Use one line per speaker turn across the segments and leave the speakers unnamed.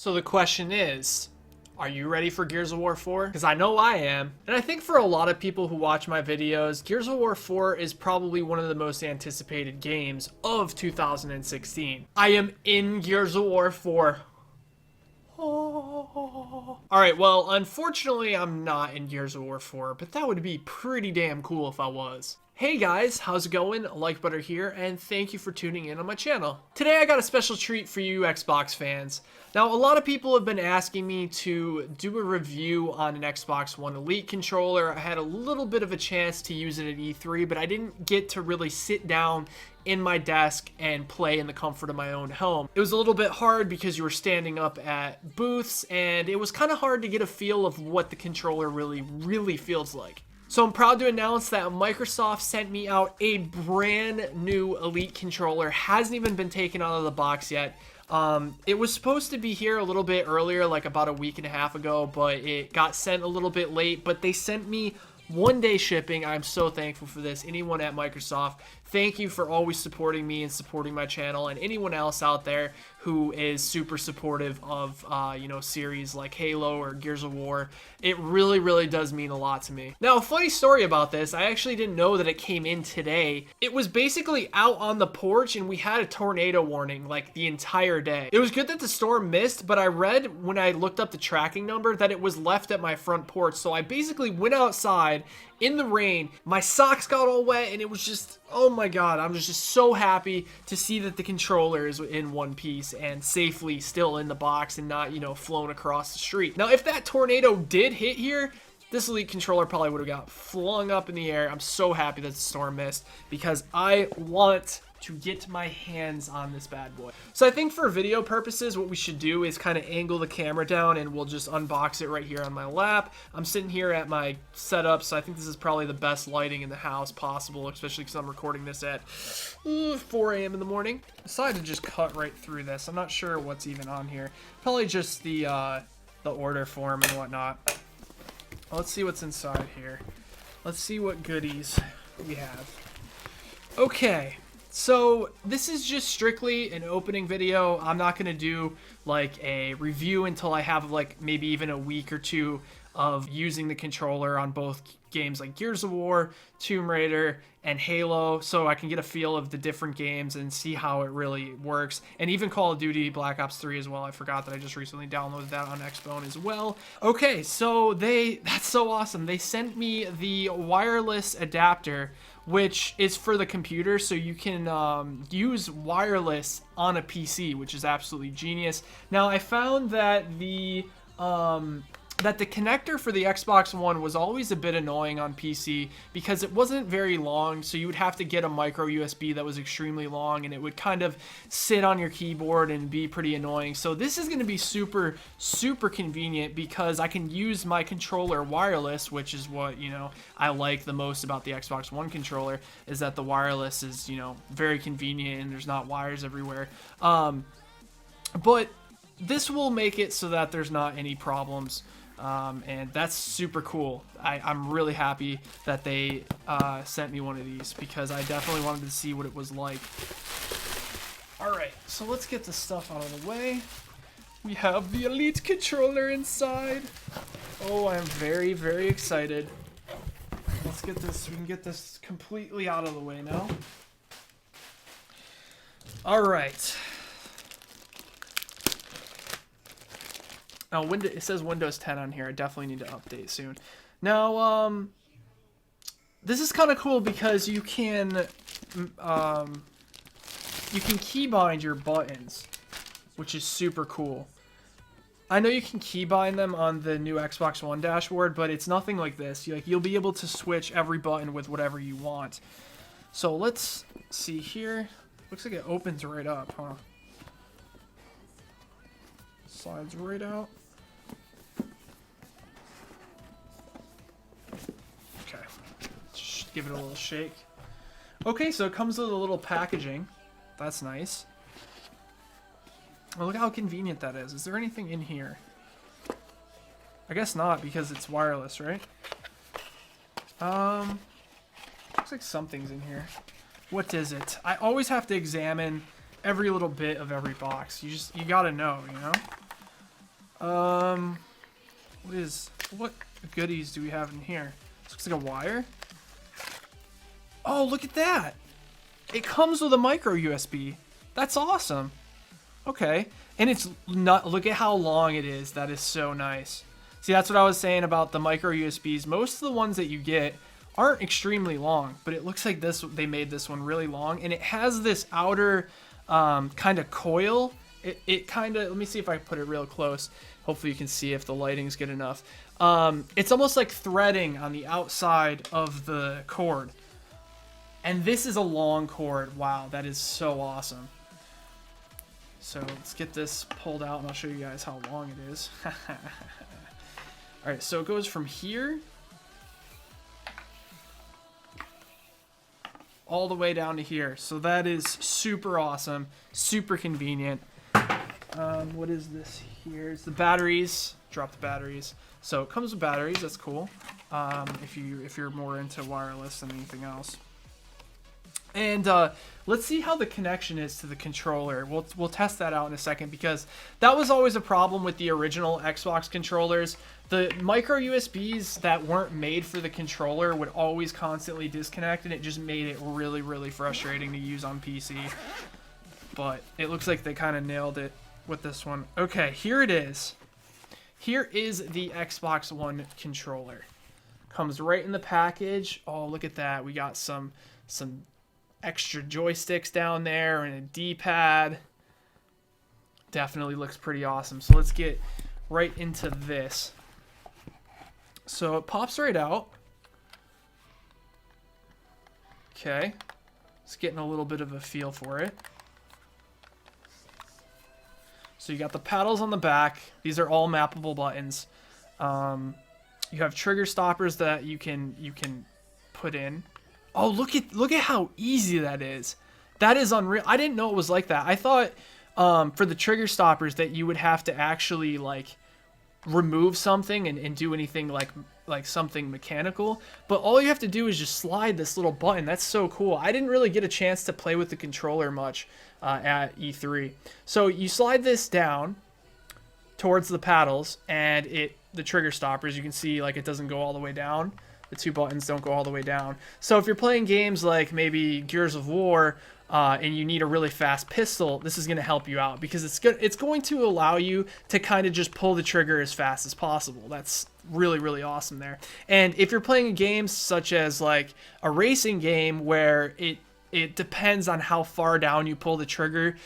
So the question is, are you ready for Gears of War 4? Because I know I am. And I think for a lot of people who watch my videos, Gears of War 4 is probably one of the most anticipated games of 2016. I am in Gears of War 4. Oh. Alright, well, unfortunately, I'm not in Gears of War 4, but that would be pretty damn cool if I was. Hey guys, how's it going? LiKeBuTTeR here, and thank you for tuning in on my channel. Today I got a special treat for you Xbox fans. Now, a lot of people have been asking me to do a review on an Xbox One Elite controller. I had a little bit of a chance to use it at E3, but I didn't get to really sit down in my desk and play in the comfort of my own home. It was a little bit hard because you were standing up at booths, and it was kind of hard to get a feel of what the controller really feels like. So I'm proud to announce that Microsoft sent me out a brand new Elite controller. Hasn't even been taken out of the box yet. It was supposed to be here a little bit earlier, like about a week and a half ago, but it got sent a little bit late. But they sent me one-day shipping. I'm so thankful for this. Anyone at Microsoft, thank you for always supporting me and supporting my channel, and anyone else out there who is super supportive of series like Halo or Gears of War. It really does mean a lot to me. Now, a funny story about this, I actually didn't know that it came in today. It was basically out on the porch and we had a tornado warning like the entire day. It was good that the storm missed, but I read when I looked up the tracking number that it was left at my front porch. So I basically went outside in the rain, my socks got all wet, and it was just, oh my god, I'm just so happy to see that the controller is in one piece and safely still in the box and not, flown across the street. Now, if that tornado did hit here, this Elite controller probably would have got flung up in the air. I'm so happy that the storm missed because I want to get my hands on this bad boy. So I think for video purposes, what we should do is kind of angle the camera down and we'll just unbox it right here on my lap. I'm sitting here at my setup, so I think this is probably the best lighting in the house possible, especially because I'm recording this at 4 a.m. in the morning. I decided to just cut right through this. I'm not sure what's even on here. Probably just the order form and whatnot. Let's see what's inside here. Let's see what goodies we have. Okay. So this is just strictly an opening video. I'm not going to do like a review until I have like maybe even a week or two of using the controller on both games like Gears of War, Tomb Raider, and Halo, so I can get a feel of the different games and see how it really works. And even Call of Duty Black Ops 3 as well. I forgot that I just recently downloaded that on Xbone as well. Okay, so that's so awesome. They sent me the wireless adapter, which is for the computer, so you can use wireless on a PC, which is absolutely genius. Now, I found that the connector for the Xbox One was always a bit annoying on PC because it wasn't very long, so you would have to get a micro USB that was extremely long, and it would kind of sit on your keyboard and be pretty annoying. So this is going to be super convenient because I can use my controller wireless, which is what, I like the most about the Xbox One controller, is that the wireless is, very convenient and there's not wires everywhere. But this will make it so that there's not any problems. And that's super cool. I'm really happy that they sent me one of these because I definitely wanted to see what it was like. Alright, so let's get this stuff out of the way. We have the Elite controller inside. Oh, I'm very excited. Let's get this, we can get this completely out of the way now. Alright. Now, it says Windows 10 on here. I definitely need to update soon. Now, this is kind of cool because you can keybind your buttons, which is super cool. I know you can keybind them on the new Xbox One dashboard, but it's nothing like this. You'll be able to switch every button with whatever you want. So let's see here. Looks like it opens right up, huh? Slides right out. Okay, just give it a little shake. Okay, so it comes with a little packaging. That's nice. Well, look how convenient that is. Is there anything in here? I guess not, because it's wireless, right? Looks like something's in here. What is it? I always have to examine every little bit of every box. You gotta know, What goodies do we have in here? This looks like a wire. Oh, look at that. It comes with a micro USB. That's awesome. Okay. And it's not, look at how long it is. That is so nice. See, that's what I was saying about the micro USBs. Most of the ones that you get aren't extremely long, but it looks like they made this one really long, and it has this outer kind of coil. It kind of, let me see if I put it real close. Hopefully you can see if the lighting's good enough. It's almost like threading on the outside of the cord. And this is a long cord. Wow, that is so awesome. So let's get this pulled out and I'll show you guys how long it is. Alright, so it goes from here all the way down to here. So that is super awesome, super convenient. What is this here? It's the batteries. Drop the batteries. So it comes with batteries. That's cool. If you're more into wireless than anything else. And let's see how the connection is to the controller. We'll test that out in a second, because that was always a problem with the original Xbox controllers. The micro USBs that weren't made for the controller would always constantly disconnect, and it just made it really, really frustrating to use on PC. But it looks like they kind of nailed it with this one. Okay, here it is. Here is the Xbox One controller. Comes right in the package. Oh, look at that. We got some extra joysticks down there and a D-pad. Definitely looks pretty awesome. So let's get right into this. So it pops right out. Okay. It's getting a little bit of a feel for it. So you got the paddles on the back. These are all mappable buttons. You have trigger stoppers that you can put in. Oh, look at how easy that is. That is unreal. I didn't know it was like that. I thought for the trigger stoppers that you would have to actually like remove something and do anything like something mechanical, but all you have to do is just slide this little button. That's so cool. I didn't really get a chance to play with the controller much at E3. So you slide this down towards the paddles and the trigger stoppers, you can see like it doesn't go all the way down. The two buttons don't go all the way down. So if you're playing games like maybe Gears of War and you need a really fast pistol, this is going to help you out, because it's going to allow you to kind of just pull the trigger as fast as possible. That's really, really awesome there. And if you're playing games such as like a racing game where it depends on how far down you pull the trigger,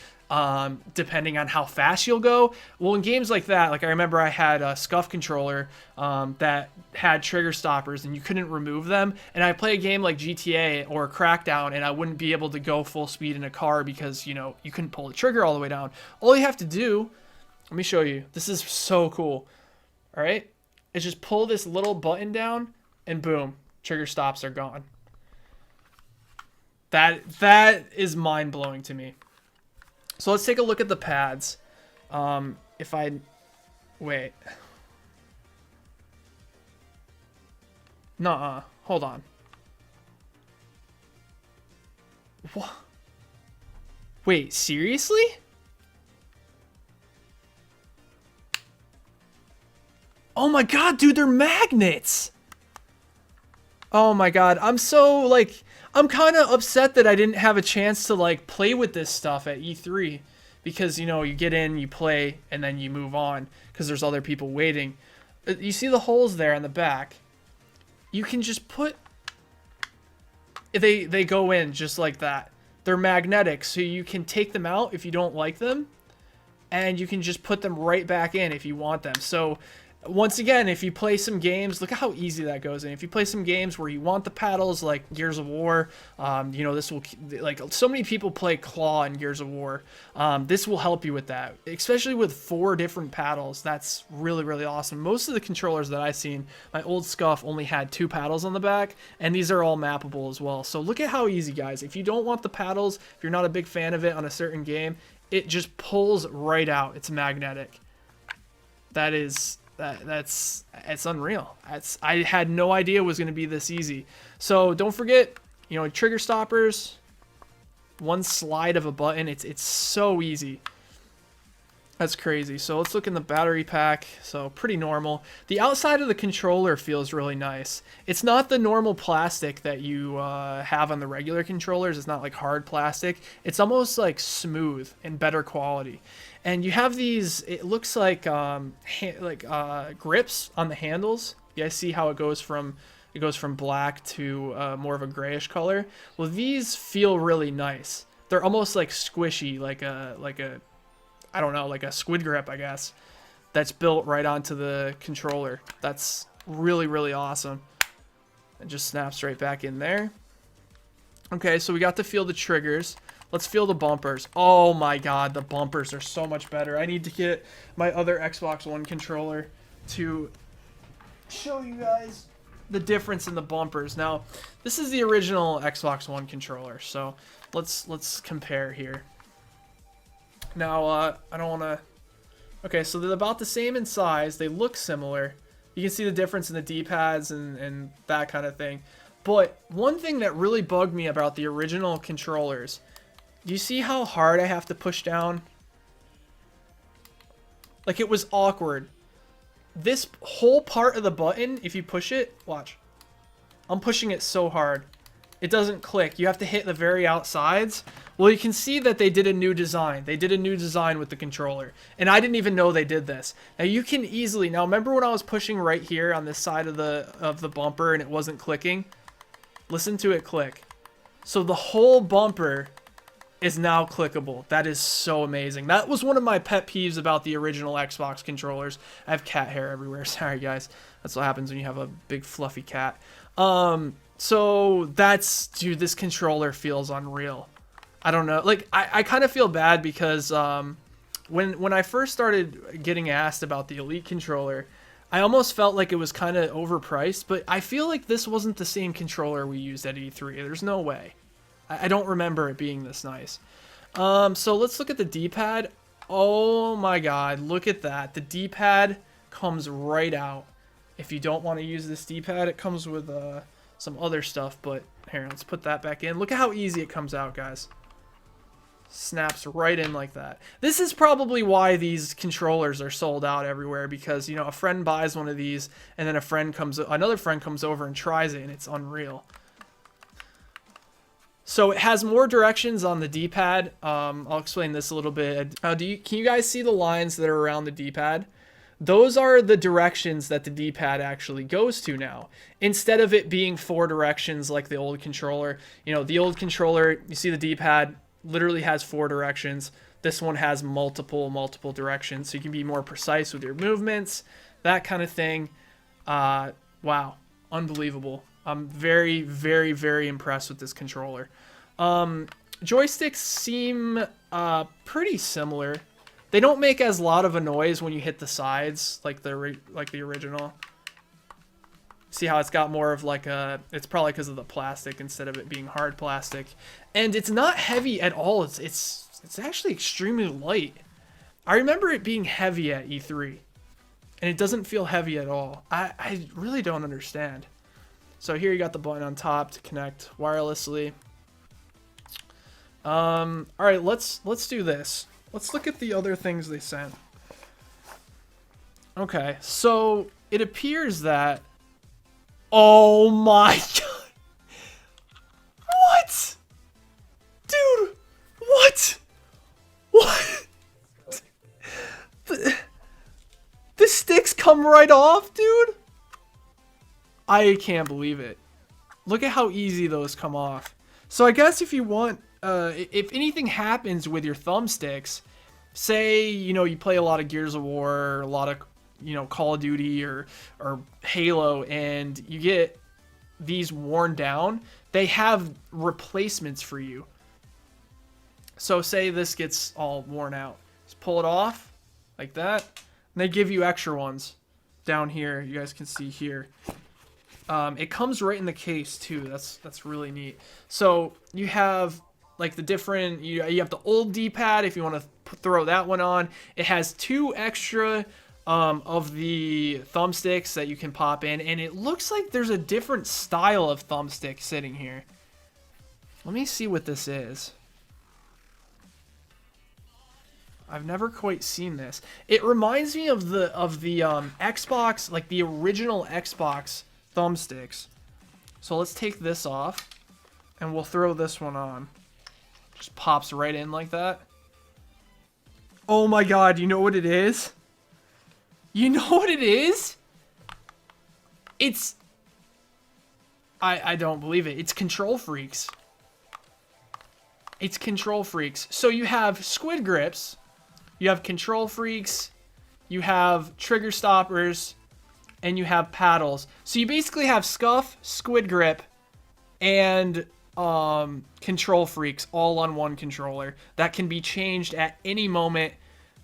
depending on how fast you'll go. Well, in games like that, like I remember I had a Scuff controller that had trigger stoppers and you couldn't remove them. And I play a game like GTA or Crackdown and I wouldn't be able to go full speed in a car because, you know, you couldn't pull the trigger all the way down. All you have to do, let me show you. This is so cool. All right. Is just pull this little button down and boom, trigger stops are gone. That is mind blowing to me. So let's take a look at the pads. Wait. Nuh-uh. Hold on. What? Wait, seriously? Oh my god, dude, they're magnets! Oh my god, I'm so, like, I'm kind of upset that I didn't have a chance to, like, play with this stuff at E3. Because, you know, you get in, you play, and then you move on. Because there's other people waiting. You see the holes there on the back? You can just put... They go in just like that. They're magnetic, so you can take them out if you don't like them. And you can just put them right back in if you want them. So... Once again, if you play some games, look at how easy that goes in. If you play some games where you want the paddles, like Gears of War, you know, this will, like, so many people play claw in Gears of War. This will help you with that, especially with 4 different paddles. That's really, really awesome. Most of the controllers that I've seen, my old Scuff only had 2 paddles on the back, and these are all mappable as well. So look at how easy, guys. If you don't want the paddles, if you're not a big fan of it on a certain game, it just pulls right out. It's magnetic. It's unreal. I had no idea it was going to be this easy. So don't forget, you know, trigger stoppers, one slide of a button. It's so easy. That's crazy. So let's look in the battery pack. So pretty normal. The outside of the controller feels really nice. It's not the normal plastic that you have on the regular controllers. It's not like hard plastic. It's almost like smooth and better quality. And you have these, it looks like grips on the handles. You guys see how it goes from black to more of a grayish color. Well, these feel really nice. They're almost like squishy, like a I don't know, like a squid grip, I guess, that's built right onto the controller. That's really, really awesome. It just snaps right back in there. Okay, so we got to feel the triggers. Let's feel the bumpers. Oh my god, the bumpers are so much better. I need to get my other Xbox One controller to show you guys the difference in the bumpers. Now, this is the original Xbox One controller, so let's compare here. Now, I don't want to... Okay, so they're about the same in size. They look similar. You can see the difference in the D-pads and that kind of thing. But one thing that really bugged me about the original controllers, do you see how hard I have to push down? Like, it was awkward. This whole part of the button, if you push it, watch. I'm pushing it so hard. It doesn't click. You have to hit the very outsides. Well, you can see that they did a new design. They did a new design with the controller. And I didn't even know they did this. Now, you can easily... Now, remember when I was pushing right here on this side of the bumper and it wasn't clicking? Listen to it click. So the whole bumper is now clickable. That is so amazing. That was one of my pet peeves about the original Xbox controllers. I have cat hair everywhere. Sorry, guys. That's what happens when you have a big fluffy cat. So that's, dude, this controller feels unreal. I don't know. Like, I kind of feel bad because when I first started getting asked about the Elite controller, I almost felt like it was kind of overpriced, but I feel like this wasn't the same controller we used at E3. There's no way. I don't remember it being this nice. So let's look at the D-pad. Oh my god, look at that. The D-pad comes right out. If you don't want to use this D-pad, it comes with some other stuff, but here, let's put that back in. Look at how easy it comes out, guys. Snaps right in like that. This is probably why these controllers are sold out everywhere, because, you know, a friend buys one of these and then another friend comes over and tries it, and it's unreal. So it has more directions on the D-pad. I'll explain this a little bit. Can you guys see the lines that are around the D-pad? Those are the directions that the D-pad actually goes to now. Instead of it being 4 directions like the old controller. You know, the old controller, you see the D-pad literally has 4 directions. This one has multiple directions, so you can be more precise with your movements, that kind of thing. Wow, unbelievable. I'm very, very, very impressed with this controller. Joysticks seem pretty similar. They don't make as loud of a noise when you hit the sides like the original. See how it's got more of like a... It's probably because of the plastic instead of it being hard plastic. And it's not heavy at all. It's actually extremely light. I remember it being heavy at E3. And it doesn't feel heavy at all. I really don't understand. So here you got the button on top to connect wirelessly. All right, let's do this. Let's look at the other things they sent. Okay, so it appears that... Oh my god! What? Dude, what? What? The sticks come right off, dude? I can't believe it. Look at how easy those come off. So I guess if you want... if anything happens with your thumbsticks, say, you know, you play a lot of Gears of War, or a lot of, you know, Call of Duty or Halo, and you get these worn down, they have replacements for you. So say this gets all worn out. Just pull it off like that, and they give you extra ones down here. You guys can see here. It comes right in the case too. That's really neat. So you have like the different, you have the old D-pad if you want to throw that one on. It has 2 extra of the thumbsticks that you can pop in, and it looks like there's a different style of thumbstick sitting here. Let me see what this is. I've never quite seen this. It reminds me of the Xbox, like the original Xbox thumbsticks. So let's take this off, and we'll throw this one on. Just pops right in like that. Oh my god, you know what it is? You know what it is? It's... I don't believe it. It's Control Freaks. It's Control Freaks. So you have Squid Grips, you have Control Freaks, you have Trigger Stoppers, and you have Paddles. So you basically have Scuff, Squid Grip, and Control Freaks all on one controller that can be changed at any moment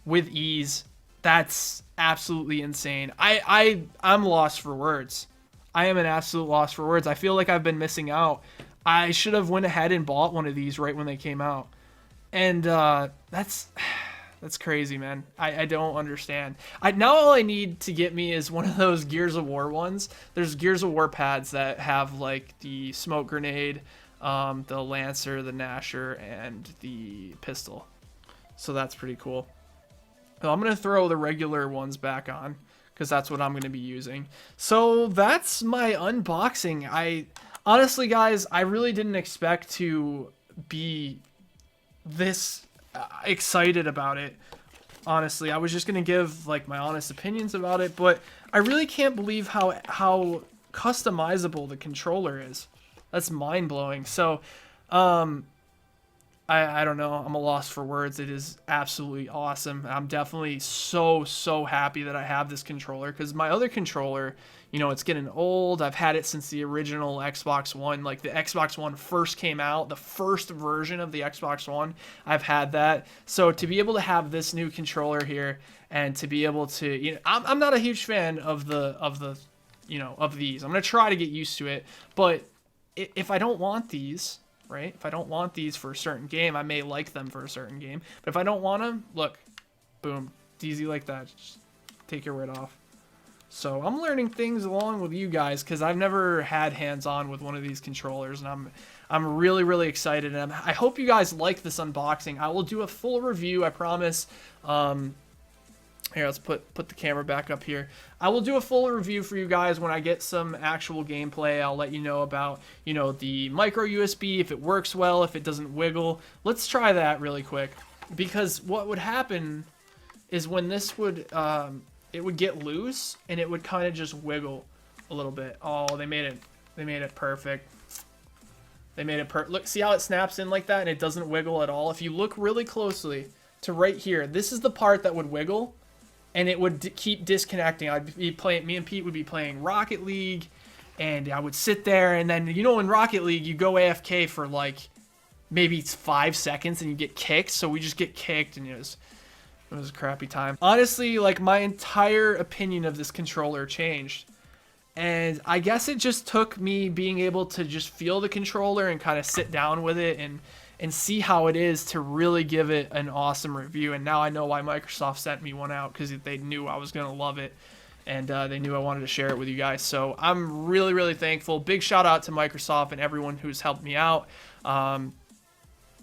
with ease. That's absolutely insane. I'm lost for words. I am an absolute loss for words. I feel like I've been missing out. I should have went ahead and bought one of these right when they came out. And that's crazy, man. I don't understand. Now all I need to get me is one of those Gears of War ones. There's Gears of War pads that have like the smoke grenade, the Lancer, the Gnasher, and the pistol. So that's pretty cool. So I'm going to throw the regular ones back on, because that's what I'm going to be using. So that's my unboxing. Honestly, guys, I really didn't expect to be this excited about it. Honestly, I was just going to give like my honest opinions about it, but I really can't believe how customizable the controller is. That's mind-blowing. So, I don't know. I'm a loss for words. It is absolutely awesome. I'm definitely so happy that I have this controller, because my other controller, you know, it's getting old. I've had it since the original Xbox One. Like the Xbox One first came out, the first version of the Xbox One, I've had that. So to be able to have this new controller here and to be able to, you know, I'm not a huge fan of you know, of these. I'm going to try to get used to it, but if I don't want these, right? If I don't want these for a certain game, I may like them for a certain game. But if I don't want them, look, boom, it's easy like that. Just take it right off. So I'm learning things along with you guys, because I've never had hands-on with one of these controllers, and I'm really excited. And I hope you guys like this unboxing. I will do a full review, I promise. Here, let's put the camera back up here. I will do a full review for you guys when I get some actual gameplay. I'll let you know about, you know, the micro USB, if it works well, if it doesn't wiggle. Let's try that really quick, because what would happen is when this would, it would get loose and it would kind of just wiggle a little bit. Oh, they made it perfect. They made it perfect. Look, see how it snaps in like that and it doesn't wiggle at all? If you look really closely to right here, this is the part that would wiggle. And it would keep disconnecting. I'd be playing, me and Pete would be playing Rocket League, and I would sit there, and then, you know, in Rocket League, you go AFK for like maybe 5 seconds and you get kicked. So we just get kicked, and it was a crappy time. Honestly, like, my entire opinion of this controller changed. And I guess it just took me being able to just feel the controller and kind of sit down with it and see how it is to really give it an awesome review. And now I know why Microsoft sent me one out, because they knew I was going to love it, and they knew I wanted to share it with you guys. So I'm really thankful. Big shout out to Microsoft and everyone who's helped me out.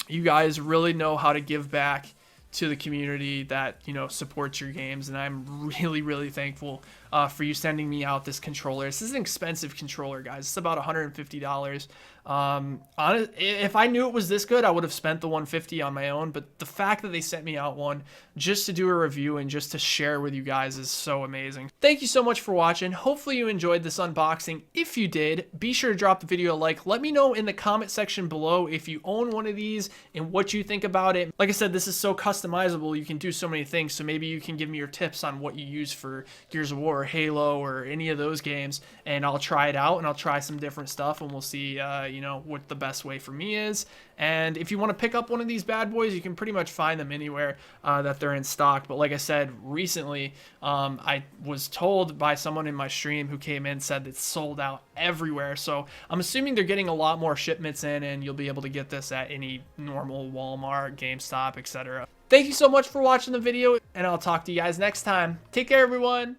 You guys really know how to give back to the community that, you know, supports your games, and I'm really thankful for you sending me out this controller. This is an expensive controller, guys. It's about $150. If I knew it was this good, I would have spent the $150 on my own, but the fact that they sent me out one just to do a review and just to share with you guys is so amazing. Thank you so much for watching. Hopefully you enjoyed this unboxing. If you did, be sure to drop the video a like. Let me know in the comment section below if you own one of these and what you think about it. Like I said, this is so customizable. You can do so many things, so maybe you can give me your tips on what you use for Gears of War or Halo or any of those games, and I'll try it out, and I'll try some different stuff, and we'll see you know, what the best way for me is. And if you want to pick up one of these bad boys, you can pretty much find them anywhere that they're in stock. But like I said, recently I was told by someone in my stream who came in, said it's sold out everywhere. So I'm assuming they're getting a lot more shipments in, and you'll be able to get this at any normal Walmart, GameStop, etc. Thank you so much for watching the video, and I'll talk to you guys next time. Take care, everyone.